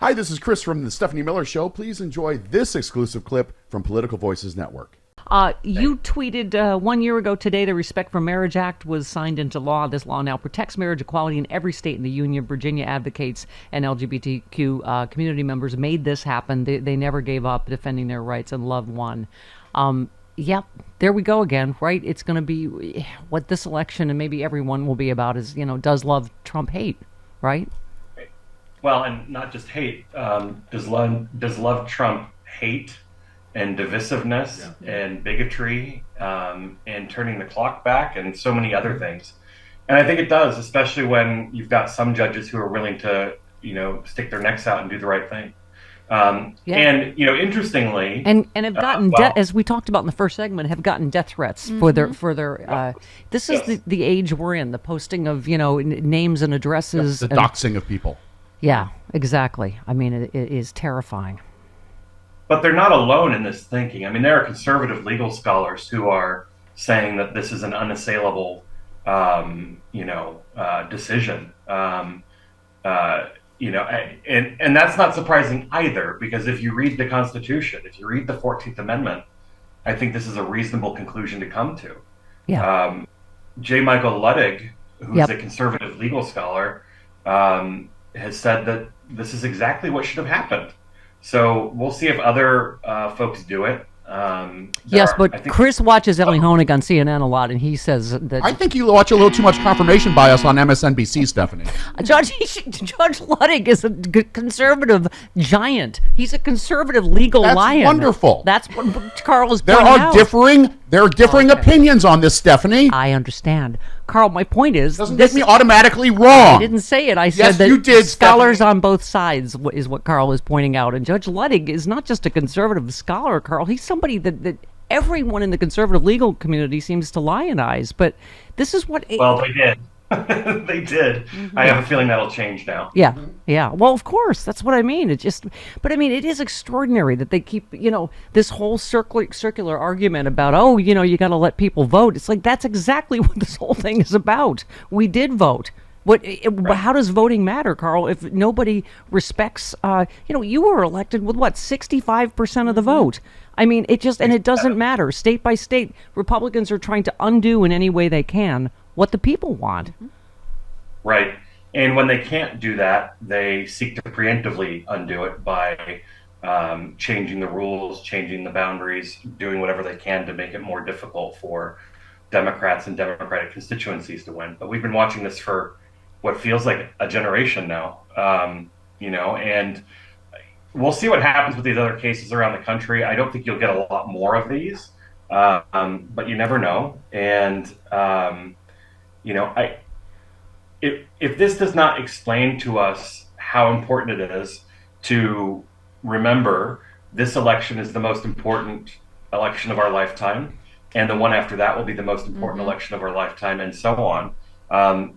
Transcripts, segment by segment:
Hi, this is Chris from the Stephanie Miller Show. Please enjoy this exclusive clip from Political Voices Network. You tweeted 1 year ago today the Respect for Marriage Act was signed into law. This law now protects marriage equality in every state in the Union. Virginia advocates and LGBTQ community members made this happen. They never gave up defending their rights, and love won. Yep, there we go again, right? It's going to be what this election and maybe everyone will be about is, does love Trump hate, right? Well, and not just hate. Does love Trump hate and divisiveness and bigotry and turning the clock back and so many other things? And I think it does, especially when you've got some judges who are willing to, stick their necks out and do the right thing. And interestingly, and have gotten as we talked about in the first segment, have gotten death threats for their. This is the age we're in. The posting of names and addresses, the doxing of people. Yeah, exactly. I mean, it is terrifying. But they're not alone in this thinking. I mean, there are conservative legal scholars who are saying that this is an unassailable, decision. And that's not surprising either, because if you read the Constitution, if you read the 14th Amendment, I think this is a reasonable conclusion to come to. Yeah. J. Michael Luttig, who's a conservative legal scholar, has said that this is exactly what should have happened. So we'll see if other folks do it. Yes, but Chris watches Ellie Honig on CNN a lot, and he says that... I think you watch a little too much confirmation bias on MSNBC, Stephanie. Judge Luttig is a conservative giant. He's a conservative legal lion. That's wonderful. That's what Carl is pointing out. There are differing opinions on this, Stephanie. I understand. Carl, my point is... Doesn't make me automatically wrong. I didn't say it. I said that you did, scholars Stephanie. on both sides is what Carl is pointing out. And Judge Luttig is not just a conservative scholar, Carl. He's somebody that everyone in the conservative legal community seems to lionize. But this is what... Well, they did. They did. Mm-hmm. I have a feeling that'll change now. Yeah, yeah. Well, of course, that's what I mean. It is extraordinary that they keep, this whole circular argument about, you got to let people vote. It's like that's exactly what this whole thing is about. We did vote. How does voting matter, Carl? If nobody respects, you were elected with 65% of the vote. I mean, it doesn't matter. State by state, Republicans are trying to undo in any way they can what the people want. Right. And when they can't do that, they seek to preemptively undo it by changing the rules, changing the boundaries, doing whatever they can to make it more difficult for Democrats and Democratic constituencies to win. But we've been watching this for what feels like a generation now, and we'll see what happens with these other cases around the country. I don't think you'll get a lot more of these, but you never know. And if this does not explain to us how important it is to remember this election is the most important election of our lifetime, and the one after that will be the most important election of our lifetime, and so on.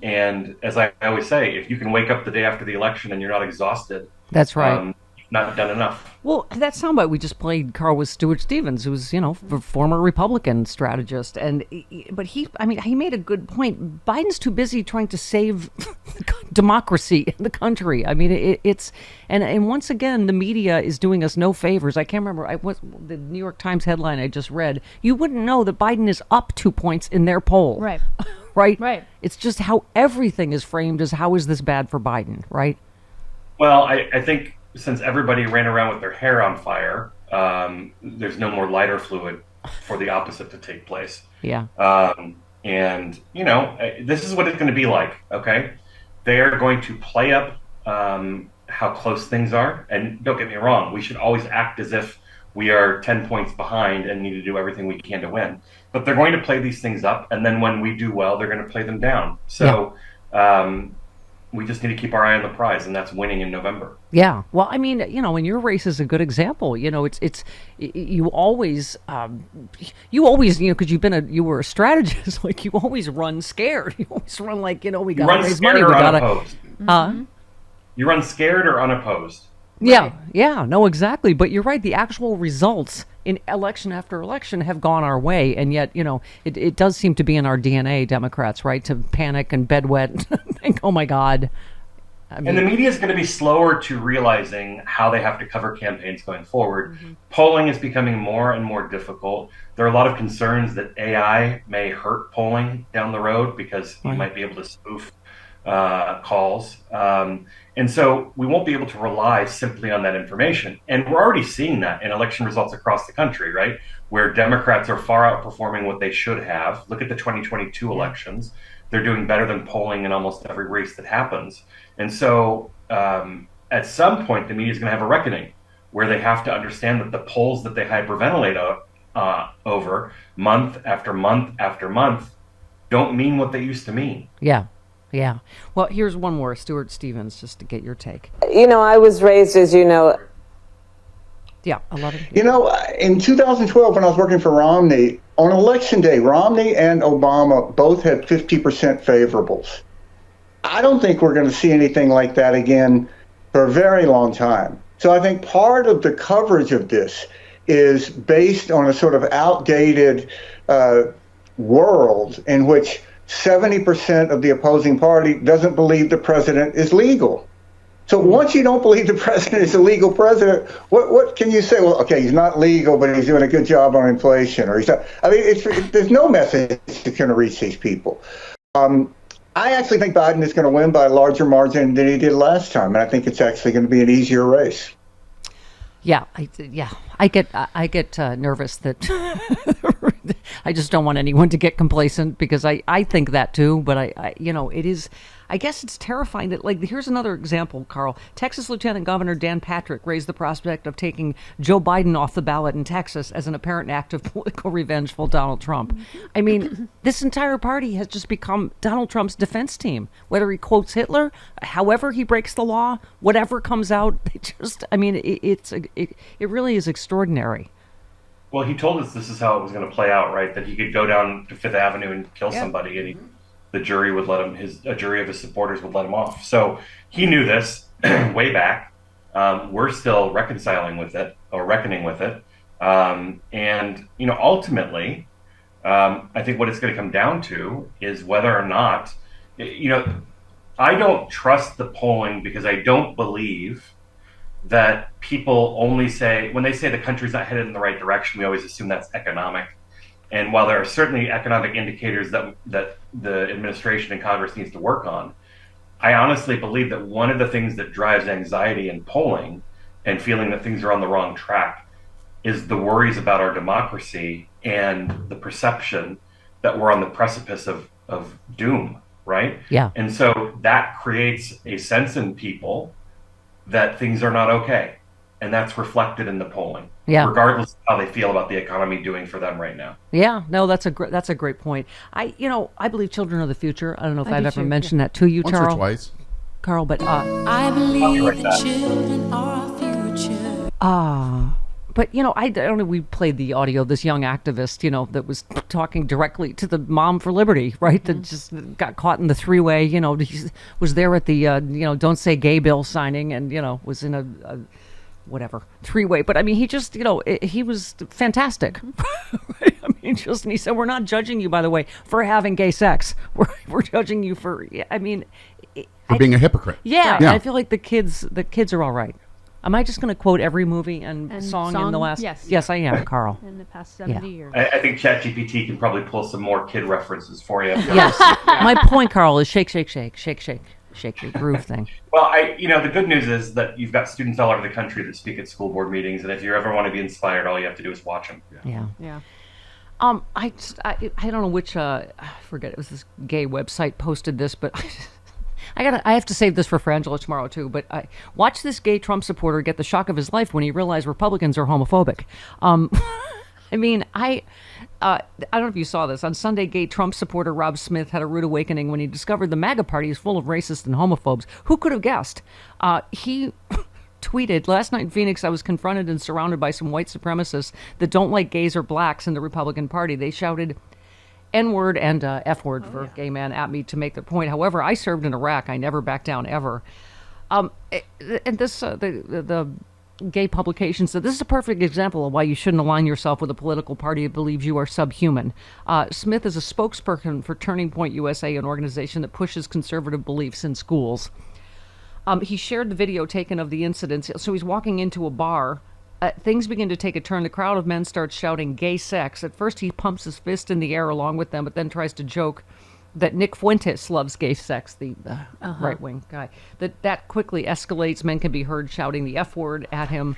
And as I always say, if you can wake up the day after the election and you're not exhausted, that's right. Not done enough. Well, that soundbite we just played, Carl, was Stuart Stevens, who's, a former Republican strategist. But he made a good point. Biden's too busy trying to save democracy in the country. I mean, and once again, the media is doing us no favors. I can't remember the New York Times headline I just read. You wouldn't know that Biden is up 2 points in their poll. Right. Right. It's just how everything is framed as how is this bad for Biden, right? Well, I think since everybody ran around with their hair on fire, there's no more lighter fluid for the opposite to take place. Yeah. And, this is what it's going to be like, okay? They're going to play up how close things are. And don't get me wrong, we should always act as if we are 10 points behind and need to do everything we can to win. But they're going to play these things up, and then when we do well, they're going to play them down. So we just need to keep our eye on the prize, and that's winning in November. Yeah. Well, I mean, and your race is a good example. It's you always, because you were a strategist, like you always run scared. You always run like, we got to raise money. We got to. You run scared or unopposed. Right? Yeah. No, exactly. But you're right. The actual results in election after election have gone our way, and yet, it does seem to be in our DNA, Democrats, right, to panic and bedwet and think, oh my God. And the media is going to be slower to realizing how they have to cover campaigns going forward. Polling is becoming more and more difficult. There are a lot of concerns that AI may hurt polling down the road because you might be able to spoof calls. And so we won't be able to rely simply on that information. And we're already seeing that in election results across the country, right? Where Democrats are far outperforming what they should have. Look at the 2022 elections. They're doing better than polling in almost every race that happens. And so at some point, the media is going to have a reckoning where they have to understand that the polls that they hyperventilate over month after month after month don't mean what they used to mean. Yeah. Yeah. Well, here's one more, Stuart Stevens, just to get your take. I was raised, as you know. Yeah, a lot of. In 2012, when I was working for Romney, on election day, Romney and Obama both had 50% favorables. I don't think we're going to see anything like that again for a very long time. So I think part of the coverage of this is based on a sort of outdated world in which 70% of the opposing party doesn't believe the president is legal. So once you don't believe the president is a legal president, what can you say? Well, okay, he's not legal, but he's doing a good job on inflation, or he's not. I mean, there's no message that's going to reach these people. I actually think Biden is going to win by a larger margin than he did last time, and I think it's actually going to be an easier race. Yeah, I get nervous that I just don't want anyone to get complacent, because I think that too. But it is. I guess it's terrifying that, like, here's another example, Carl. Texas Lieutenant Governor Dan Patrick raised the prospect of taking Joe Biden off the ballot in Texas as an apparent act of political revenge for Donald Trump. I mean, this entire party has just become Donald Trump's defense team. Whether he quotes Hitler, however he breaks the law, whatever comes out, they just, I mean, it really is extraordinary. Well, he told us this is how it was going to play out, right? That he could go down to Fifth Avenue and kill somebody, and the jury would let him. A jury of his supporters would let him off. So he knew this way back. We're still reconciling with it, or reckoning with it, and ultimately, I think what it's going to come down to is whether or not, I don't trust the polling, because I don't believe that people only say, when they say the country's not headed in the right direction, we always assume that's economic. And while there are certainly economic indicators that the administration and Congress needs to work on, I honestly believe that one of the things that drives anxiety in polling and feeling that things are on the wrong track is the worries about our democracy and the perception that we're on the precipice of doom, right? Yeah. And so that creates a sense in people that things are not okay. And that's reflected in the polling, regardless of how they feel about the economy doing for them right now. Yeah, no, that's a great point. I believe children are the future. I don't know if I've ever mentioned that to you, Once Charles. or twice. Carl, but I believe the children are our future. but I don't know. We played the audio. This young activist, that was talking directly to the Mom for Liberty, right? That just got caught in the three-way. He was there at the Don't Say Gay bill signing, and was in a whatever three-way. But I mean, he just he was fantastic. Right? I mean, and he said, we're not judging you, by the way, for having gay sex. We're judging you for for being a hypocrite. Yeah, I feel like the kids are all right. Am I just going to quote every movie and song in the last? Yes, I am, Carl. In the past 70 years. I think ChatGPT can probably pull some more kid references for you. Yes. My point, Carl, is shake, shake, shake, shake, shake, shake the groove thing. Well, the good news is that you've got students all over the country that speak at school board meetings, and if you ever want to be inspired, all you have to do is watch them. Yeah. I don't know which I forget, it was this gay website posted this, but I have to save this for Frangela tomorrow too. But watch this gay Trump supporter get the shock of his life when he realized Republicans are homophobic. I mean, I don't know if you saw this. On Sunday, gay Trump supporter Rob Smith had a rude awakening when he discovered the MAGA party is full of racists and homophobes. Who could have guessed? He tweeted, last night in Phoenix, I was confronted and surrounded by some white supremacists that don't like gays or blacks in the Republican Party. They shouted N-word and F-word for gay man at me to make their point. However, I served in Iraq. I never backed down ever. And this, the gay publication said, this is a perfect example of why you shouldn't align yourself with a political party that believes you are subhuman. Smith is a spokesperson for Turning Point USA, an organization that pushes conservative beliefs in schools. He shared the video taken of the incidents. So he's walking into a bar. Things begin to take a turn. The crowd of men starts shouting gay sex. At first, he pumps his fist in the air along with them, but then tries to joke that Nick Fuentes loves gay sex, the right-wing guy. That quickly escalates. Men can be heard shouting the F word at him.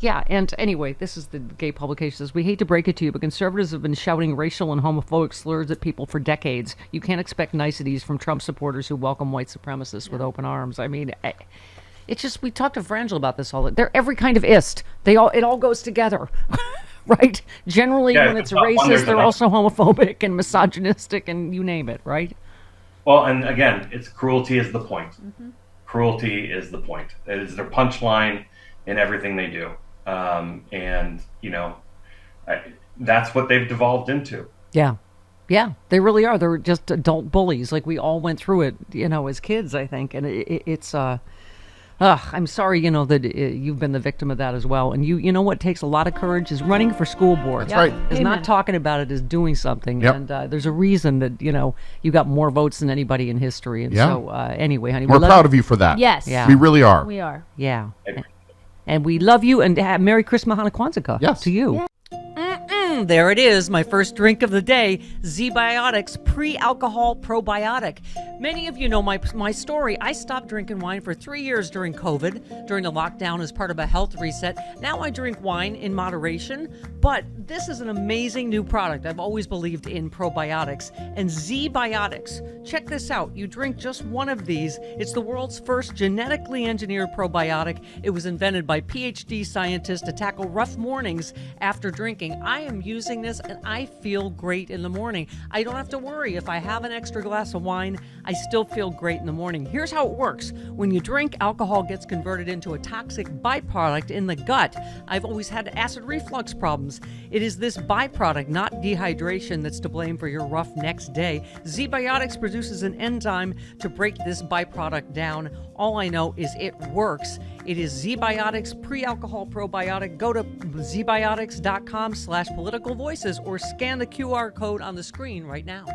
Yeah, and anyway, this is the gay publication. Says, we hate to break it to you, but conservatives have been shouting racial and homophobic slurs at people for decades. You can't expect niceties from Trump supporters who welcome white supremacists with open arms. I mean, it's just, we talk to Frangel about this all. They're every kind of ist. It all goes together, right? Generally, when it's racist, they're also homophobic and misogynistic and you name it, right? Well, and again, it's cruelty is the point. Cruelty is the point. It is their punchline in everything they do. And, you know, that's what they've devolved into. Yeah. Yeah, they really are. They're just adult bullies. Like, we all went through it, you know, as kids, I think. And it's, I'm sorry, you know, that you've been the victim of that as well. And you know what takes a lot of courage is running for school board. That's right. Is not talking about it, is doing something. Yep. And there's a reason that, you know, you got more votes than anybody in history. And so, anyway, honey. We're proud of you for that. Yes. Yeah. We really are. We are. Yeah. And we love you, and Merry Christmas, Hanukkah, Kwanzaa to you. There it is, my first drink of the day, Z-Biotics Pre-Alcohol Probiotic. Many of you know my story. I stopped drinking wine for 3 years during COVID, during the lockdown as part of a health reset. Now I drink wine in moderation, but this is an amazing new product. I've always believed in probiotics. And Z-Biotics, check this out. You drink just one of these. It's the world's first genetically engineered probiotic. It was invented by PhD scientists to tackle rough mornings after drinking. I am using this and I feel great in the morning. I don't have to worry if I have an extra glass of wine, I still feel great in the morning. Here's how it works. When you drink, alcohol gets converted into a toxic byproduct in the gut. I've always had acid reflux problems. It is this byproduct, not dehydration, that's to blame for your rough next day. Z-Biotics produces an enzyme to break this byproduct down. All I know is it works. It is Z-Biotics Pre-Alcohol Probiotic. Go to zbiotics.com/politicalvoices or scan the QR code on the screen right now.